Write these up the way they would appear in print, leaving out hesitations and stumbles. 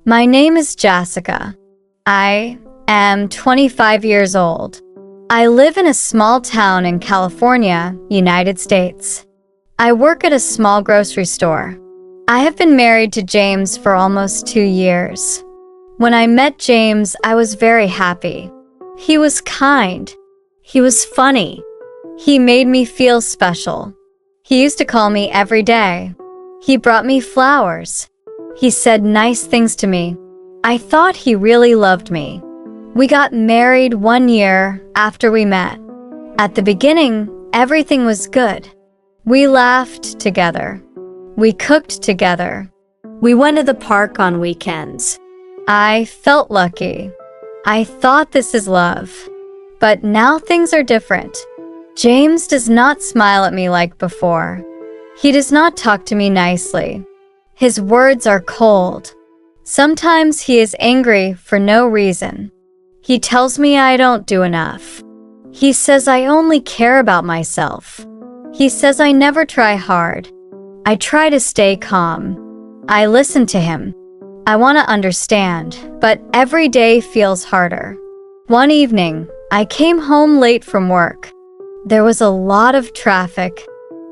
My name is Jasica. I am 25 years old. I live in a small town in California, United States. I work at a small grocery store. I have been married to James for almost 2 years. When I met James, I was very happy. He was kind. He was funny. He made me feel special. He used to call me every day. He brought me flowers. He said nice things to me. I thought he really loved me. We got married 1 year after we met. At the beginning, everything was good. We laughed together. We cooked together. We went to the park on weekends. I felt lucky. I thought this is love. But now things are different. James does not smile at me like before. He does not talk to me nicely. His words are cold. Sometimes he is angry for no reason. He tells me I don't do enough. He says I only care about myself. He says I never try hard. I try to stay calm. I listen to him. I want to understand, but every day feels harder. One evening, I came home late from work. There was a lot of traffic.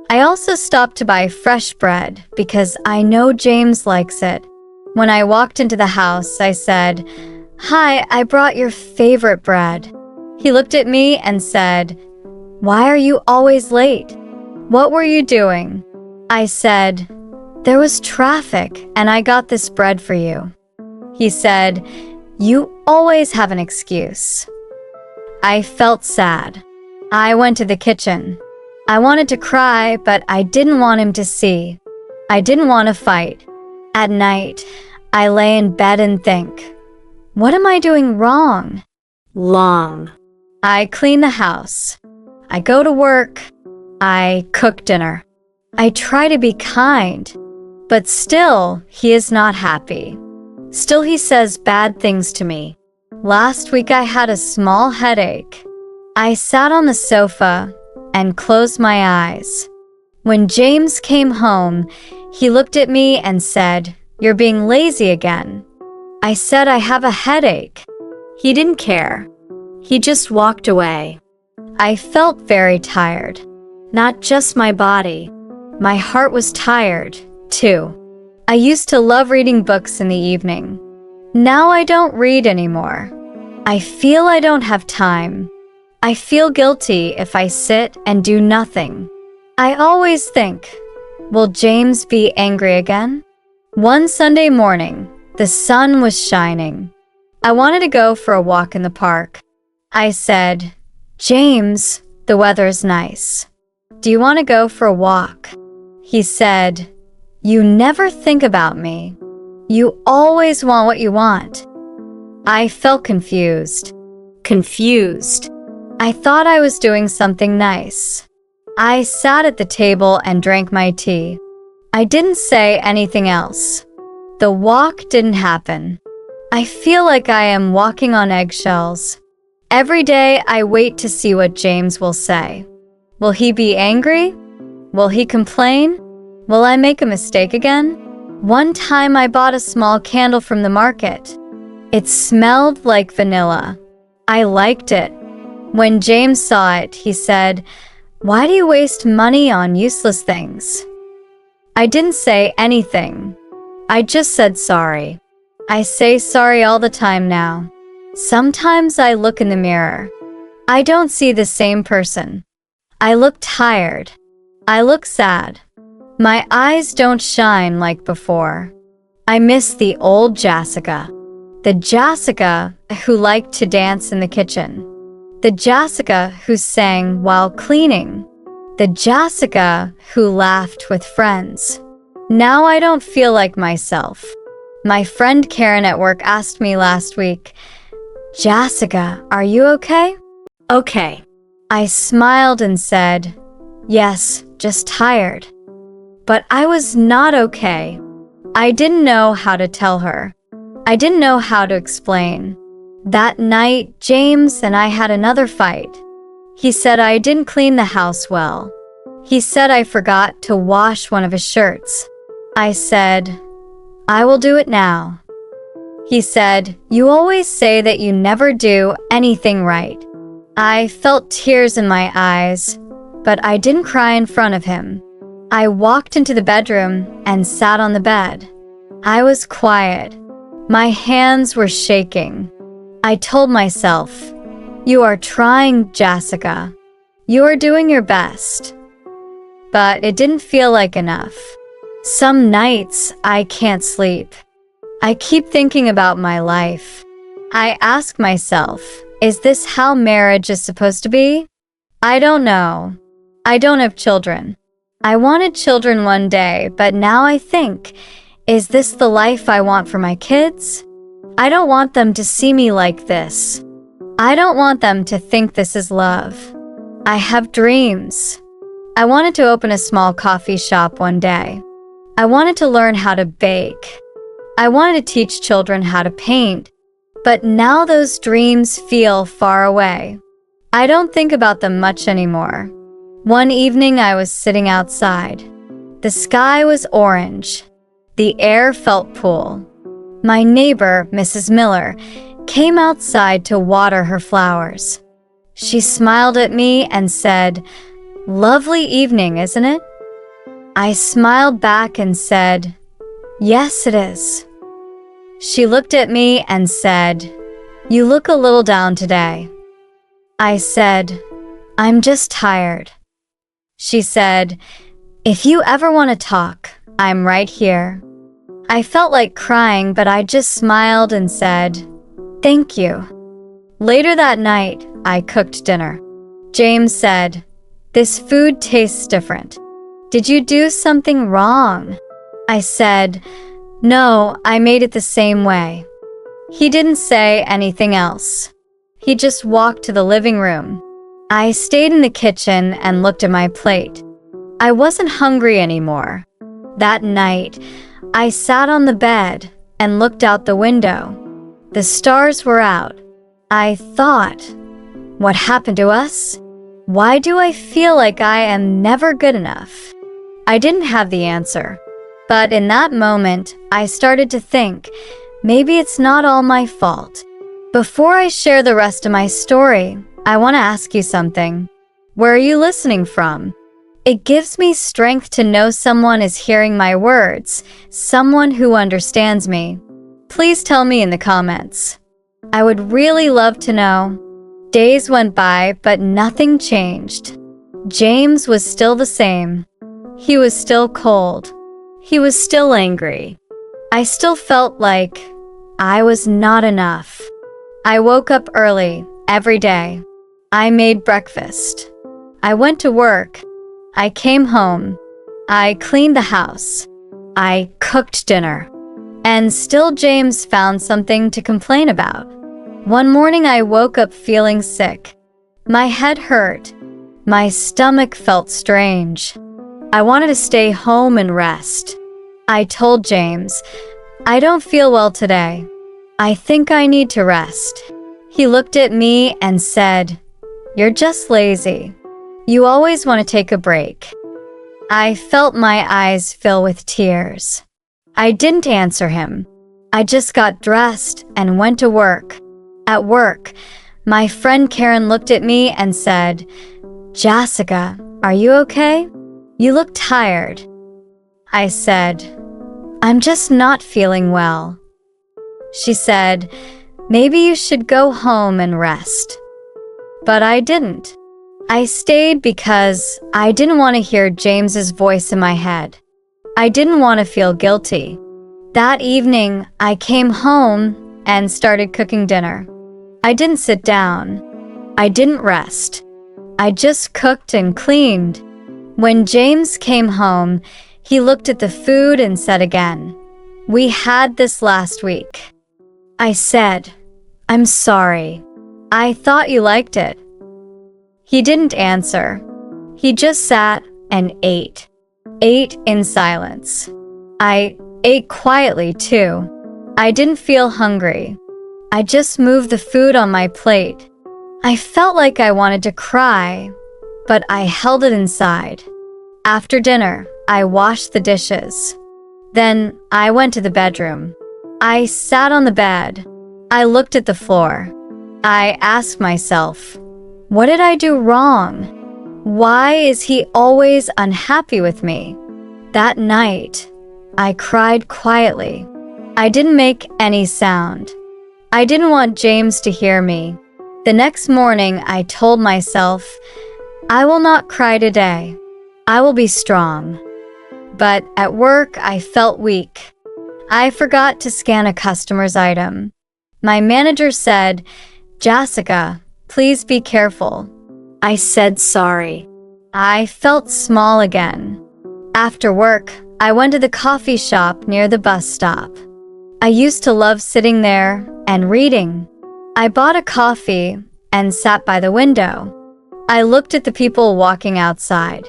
I also stopped to buy fresh bread because I know James likes it. When I walked into the house, I said, "Hi, I brought your favorite bread." He looked at me and said, "Why are you always late? What were you doing?" I said, "There was traffic and I got this bread for you." He said, "You always have an excuse." I felt sad. I went to the kitchen. I wanted to cry, but I didn't want him to see. I didn't want to fight. At night, I lay in bed and think, what am I doing wrong? I clean the house. I go to work. I cook dinner. I try to be kind, but still, he is not happy. Still, he says bad things to me. Last week, I had a small headache. I sat on the sofa and closed my eyes. When James came home, he looked at me and said, "You're being lazy again." I said I have a headache. He didn't care. He just walked away. I felt very tired. Not just my body. My heart was tired, too. I used to love reading books in the evening. Now I don't read anymore. I feel I don't have time. I feel guilty if I sit and do nothing. I always think, will James be angry again? One Sunday morning, the sun was shining. I wanted to go for a walk in the park. I said, "James, the weather's nice. Do you want to go for a walk?" He said, "You never think about me. You always want what you want." I felt confused. I thought I was doing something nice. I sat at the table and drank my tea. I didn't say anything else. The walk didn't happen. I feel like I am walking on eggshells. Every day I wait to see what James will say. Will he be angry? Will he complain? Will I make a mistake again? One time I bought a small candle from the market. It smelled like vanilla. I liked it. When James saw it, he said, "Why do you waste money on useless things?" I didn't say anything. I just said sorry. I say sorry all the time now. Sometimes I look in the mirror. I don't see the same person. I look tired. I look sad. My eyes don't shine like before. I miss the old Jasica. The Jasica who liked to dance in the kitchen. The Jasica who sang while cleaning. The Jasica who laughed with friends. Now I don't feel like myself. My friend Karen at work asked me last week, "Jasica, are you okay?" Okay. I smiled and said, "Yes, just tired." But I was not okay. I didn't know how to tell her. I didn't know how to explain. That night, James and I had another fight. He said I didn't clean the house well. He said I forgot to wash one of his shirts. I said, "I will do it now." He said, "You always say that you never do anything right." I felt tears in my eyes, but I didn't cry in front of him. I walked into the bedroom and sat on the bed. I was quiet. My hands were shaking. I told myself, "You are trying, Jasica. You are doing your best." But it didn't feel like enough. Some nights I can't sleep. I keep thinking about my life. I ask myself, is this how marriage is supposed to be? I don't know. I don't have children. I wanted children one day, but now I think, is this the life I want for my kids? I don't want them to see me like this. I don't want them to think this is love. I have dreams. I wanted to open a small coffee shop one day. I wanted to learn how to bake. I wanted to teach children how to paint. But now those dreams feel far away. I don't think about them much anymore. One evening I was sitting outside. The sky was orange. The air felt cool. My neighbor, Mrs. Miller, came outside to water her flowers. She smiled at me and said, "Lovely evening, isn't it?" I smiled back and said, "Yes, it is." She looked at me and said, "You look a little down today." I said, "I'm just tired." She said, "If you ever want to talk, I'm right here." I felt like crying, but I just smiled and said, "Thank you." Later that night, I cooked dinner. James said, "This food tastes different. Did you do something wrong?" I said, "No, I made it the same way." He didn't say anything else. He just walked to the living room. I stayed in the kitchen and looked at my plate. I wasn't hungry anymore. That night, I sat on the bed and looked out the window. The stars were out. I thought, what happened to us? Why do I feel like I am never good enough? I didn't have the answer. But in that moment, I started to think, maybe it's not all my fault. Before I share the rest of my story, I want to ask you something. Where are you listening from? It gives me strength to know someone is hearing my words, someone who understands me. Please tell me in the comments. I would really love to know. Days went by, but nothing changed. James was still the same. He was still cold. He was still angry. I still felt like I was not enough. I woke up early every day. I made breakfast. I went to work. I came home. I cleaned the house. I cooked dinner. And still James found something to complain about. One morning I woke up feeling sick. My head hurt. My stomach felt strange. I wanted to stay home and rest. I told James, "I don't feel well today. I think I need to rest." He looked at me and said, "You're just lazy. You always want to take a break." I felt my eyes fill with tears. I didn't answer him. I just got dressed and went to work. At work, my friend Karen looked at me and said, "Jasica, are you okay? You look tired." I said, "I'm just not feeling well." She said, "Maybe you should go home and rest." But I didn't. I stayed because I didn't want to hear James's voice in my head. I didn't want to feel guilty. That evening, I came home and started cooking dinner. I didn't sit down. I didn't rest. I just cooked and cleaned. When James came home, he looked at the food and said again, "We had this last week." I said, "I'm sorry. I thought you liked it." He didn't answer. He just sat and ate in silence. I ate quietly too. I didn't feel hungry. I just moved the food on my plate. I felt like I wanted to cry, but I held it inside. After dinner, I washed the dishes. Then I went to the bedroom. I sat on the bed. I looked at the floor. I asked myself, what did I do wrong? Why is he always unhappy with me? That night, I cried quietly. I didn't make any sound. I didn't want James to hear me. The next morning, I told myself, I will not cry today. I will be strong. But at work, I felt weak. I forgot to scan a customer's item. My manager said, Jasica, please be careful. I said sorry. I felt small again. After work, I went to the coffee shop near the bus stop. I used to love sitting there and reading. I bought a coffee and sat by the window. I looked at the people walking outside.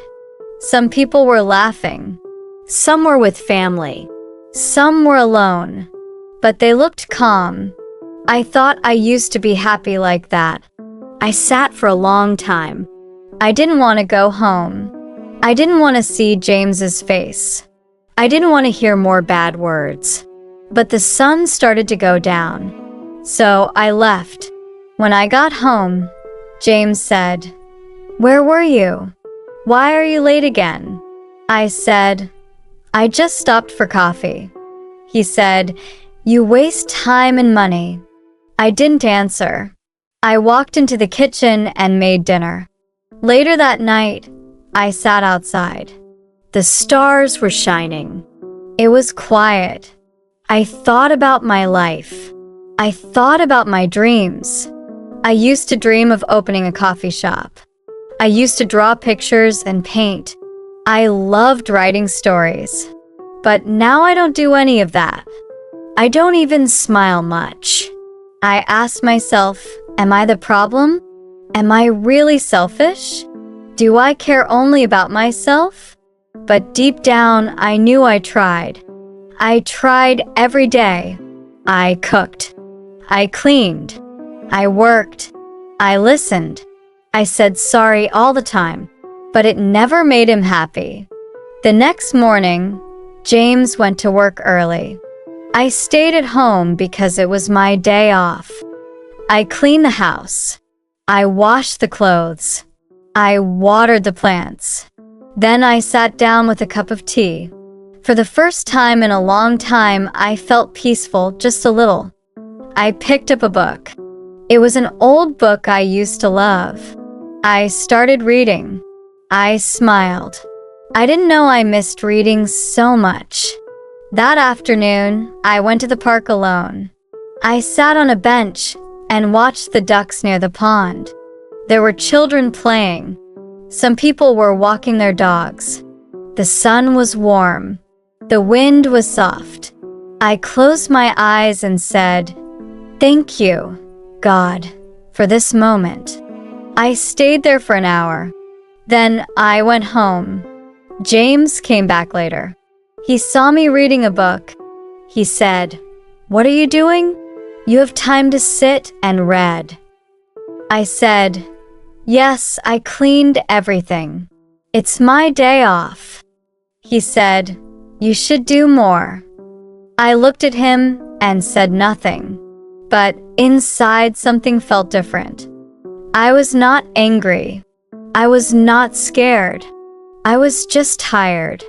Some people were laughing. Some were with family. Some were alone. But they looked calm. I thought I used to be happy like that. I sat for a long time. I didn't want to go home. I didn't want to see James's face. I didn't want to hear more bad words. But the sun started to go down. So I left. When I got home, James said, Where were you? Why are you late again? I said, I just stopped for coffee. He said, You waste time and money. I didn't answer. I walked into the kitchen and made dinner. Later that night, I sat outside. The stars were shining. It was quiet. I thought about my life. I thought about my dreams. I used to dream of opening a coffee shop. I used to draw pictures and paint. I loved writing stories. But now I don't do any of that. I don't even smile much. I asked myself, am I the problem? Am I really selfish? Do I care only about myself? But deep down, I knew I tried. I tried every day. I cooked. I cleaned. I worked. I listened. I said sorry all the time, but it never made him happy. The next morning, James went to work early. I stayed at home because it was my day off. I cleaned the house. I washed the clothes. I watered the plants. Then I sat down with a cup of tea. For the first time in a long time, I felt peaceful just a little. I picked up a book. It was an old book I used to love. I started reading. I smiled. I didn't know I missed reading so much. That afternoon, I went to the park alone. I sat on a bench and watched the ducks near the pond. There were children playing. Some people were walking their dogs. The sun was warm. The wind was soft. I closed my eyes and said, Thank you, God, for this moment. I stayed there for an hour. Then I went home. James came back later. He saw me reading a book. He said, What are you doing? You have time to sit and read. I said, Yes, I cleaned everything. It's my day off. He said, You should do more. I looked at him and said nothing, but inside something felt different. I was not angry. I was not scared. I was just tired.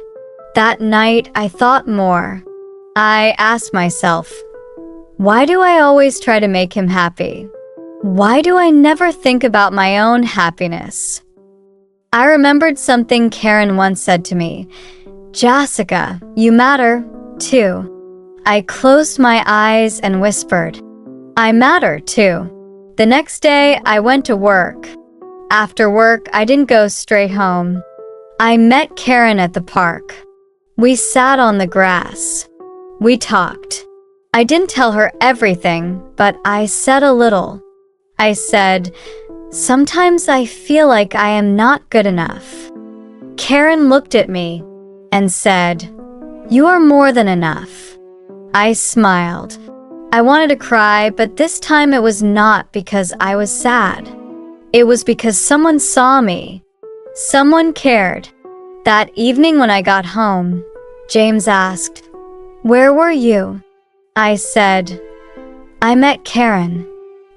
That night, I thought more. I asked myself, why do I always try to make him happy? Why do I never think about my own happiness? I remembered something Karen once said to me, Jasica, you matter, too. I closed my eyes and whispered, I matter, too. The next day, I went to work. After work, I didn't go straight home. I met Karen at the park. We sat on the grass. We talked. I didn't tell her everything, but I said a little. I said, Sometimes I feel like I am not good enough. Karen looked at me and said, You are more than enough. I smiled. I wanted to cry, but this time it was not because I was sad. It was because someone saw me. Someone cared. That evening when I got home, James asked, Where were you? I said, I met Karen.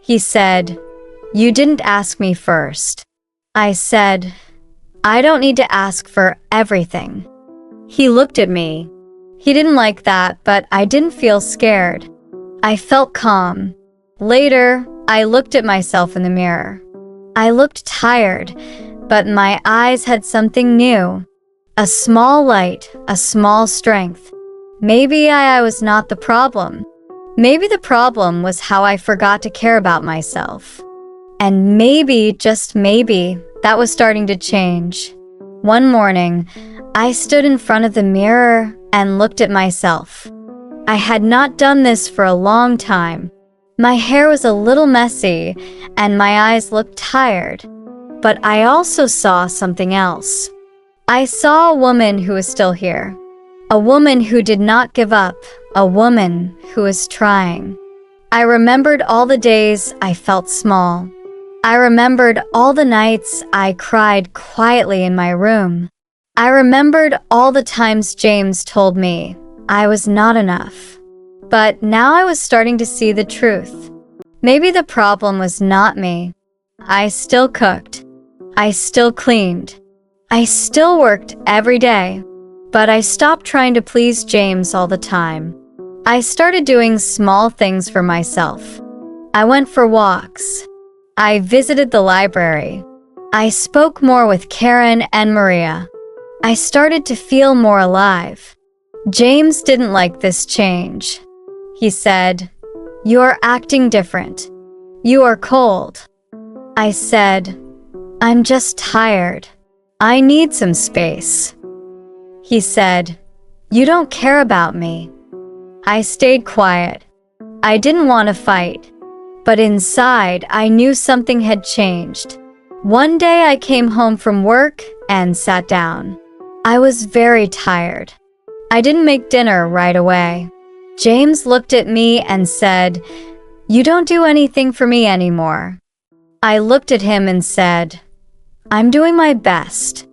He said, you didn't ask me first. I said, I don't need to ask for everything. He looked at me. He didn't like that, but I didn't feel scared. I felt calm. Later, I looked at myself in the mirror. I looked tired, but my eyes had something new. A small light, a small strength. Maybe I was not the problem. Maybe the problem was how I forgot to care about myself. And maybe, just maybe, that was starting to change. One morning, I stood in front of the mirror and looked at myself. I had not done this for a long time. My hair was a little messy and my eyes looked tired. But I also saw something else. I saw a woman who was still here. A woman who did not give up. A woman who was trying. I remembered all the days I felt small. I remembered all the nights I cried quietly in my room. I remembered all the times James told me I was not enough. But now I was starting to see the truth. Maybe the problem was not me. I still cooked. I still cleaned. I still worked every day. But I stopped trying to please James all the time. I started doing small things for myself. I went for walks. I visited the library. I spoke more with Karen and Maria. I started to feel more alive. James didn't like this change. He said, "You are acting different. You are cold." I said, "I'm just tired. I need some space." He said, "You don't care about me." I stayed quiet. I didn't want to fight. But inside, I knew something had changed. One day I came home from work and sat down. I was very tired. I didn't make dinner right away. James looked at me and said, "You don't do anything for me anymore." I looked at him and said, "I'm doing my best."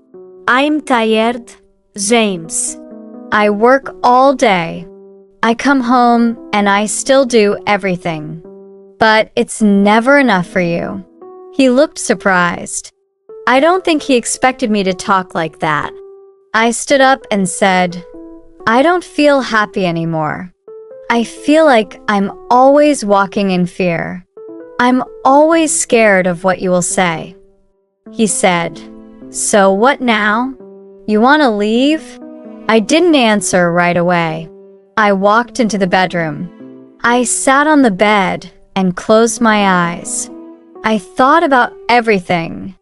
I'm tired, James. I work all day. I come home and I still do everything. But it's never enough for you. He looked surprised. I don't think he expected me to talk like that. I stood up and said, "I don't feel happy anymore. I feel like I'm always walking in fear. I'm always scared of what you will say." He said, "So what now? You want to leave?" I didn't answer right away. I walked into the bedroom. I sat on the bed and closed my eyes. I thought about everything.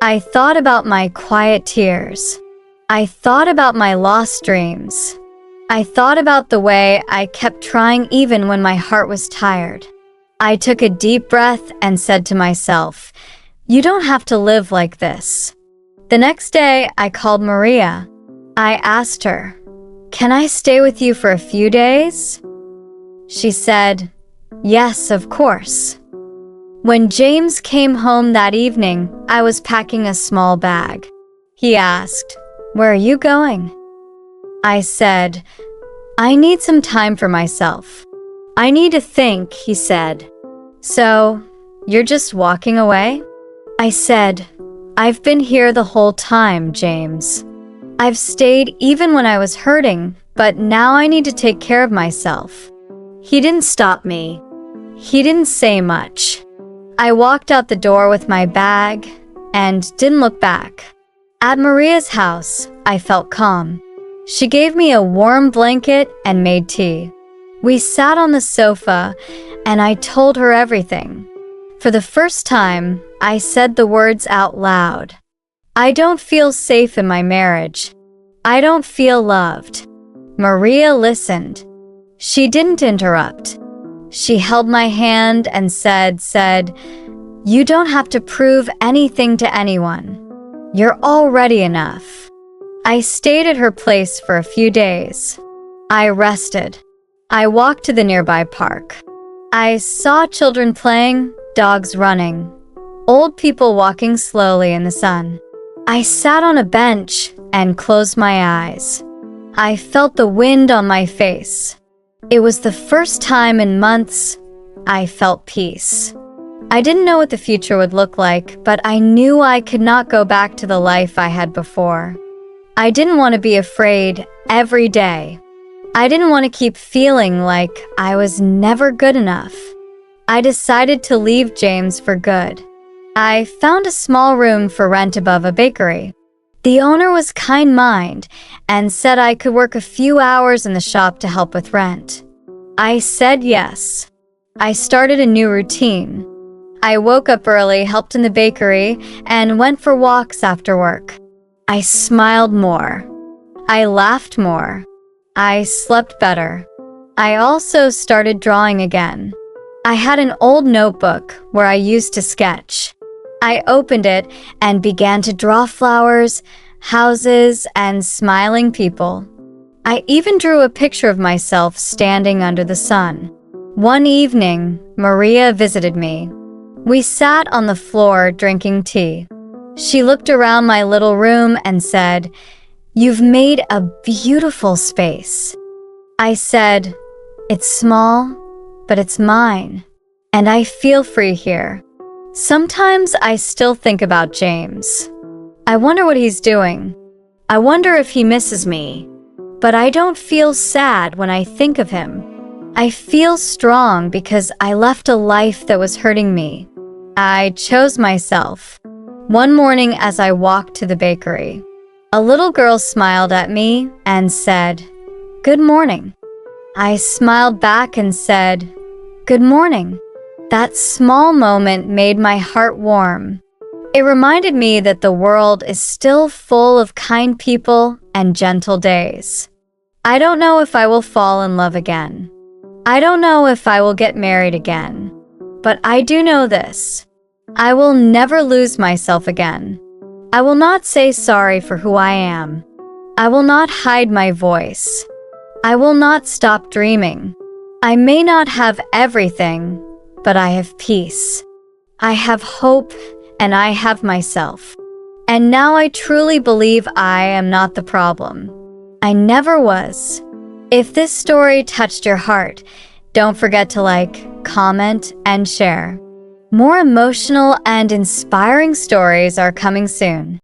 I thought about my quiet tears. I thought about my lost dreams. I thought about the way I kept trying even when my heart was tired. I took a deep breath and said to myself, "You don't have to live like this." The next day, I called Maria. I asked her, "Can I stay with you for a few days?" She said, "Yes, of course." When James came home that evening, I was packing a small bag. He asked, "Where are you going?" I said, "I need some time for myself. I need to think," he said. "So, you're just walking away?" I said, "I've been here the whole time, James. I've stayed even when I was hurting, but now I need to take care of myself." He didn't stop me. He didn't say much. I walked out the door with my bag and didn't look back. At Maria's house, I felt calm. She gave me a warm blanket and made tea. We sat on the sofa and I told her everything. For the first time, I said the words out loud. I don't feel safe in my marriage. I don't feel loved. Maria listened. She didn't interrupt. She held my hand and said, "You don't have to prove anything to anyone. You're already enough." I stayed at her place for a few days. I rested. I walked to the nearby park. I saw children playing, dogs running, old people walking slowly in the sun. I sat on a bench and closed my eyes. I felt the wind on my face. It was the first time in months I felt peace. I didn't know what the future would look like, but I knew I could not go back to the life I had before. I didn't want to be afraid every day. I didn't want to keep feeling like I was never good enough. I decided to leave James for good. I found a small room for rent above a bakery. The owner was kind-minded and said I could work a few hours in the shop to help with rent. I said yes. I started a new routine. I woke up early, helped in the bakery, and went for walks after work. I smiled more. I laughed more. I slept better. I also started drawing again. I had an old notebook where I used to sketch. I opened it and began to draw flowers, houses, and smiling people. I even drew a picture of myself standing under the sun. One evening, Maria visited me. We sat on the floor drinking tea. She looked around my little room and said, "You've made a beautiful space." I said, "It's small, but it's mine, and I feel free here." Sometimes I still think about James. I wonder what he's doing. I wonder if he misses me. But I don't feel sad when I think of him. I feel strong because I left a life that was hurting me. I chose myself. One morning as I walked to the bakery, a little girl smiled at me and said, "Good morning." I smiled back and said, "Good morning." That small moment made my heart warm. It reminded me that the world is still full of kind people and gentle days. I don't know if I will fall in love again. I don't know if I will get married again. But I do know this. I will never lose myself again. I will not say sorry for who I am. I will not hide my voice. I will not stop dreaming. I may not have everything, but I have peace. I have hope, and I have myself. And now I truly believe I am not the problem. I never was. If this story touched your heart, don't forget to like, comment, and share. More emotional and inspiring stories are coming soon.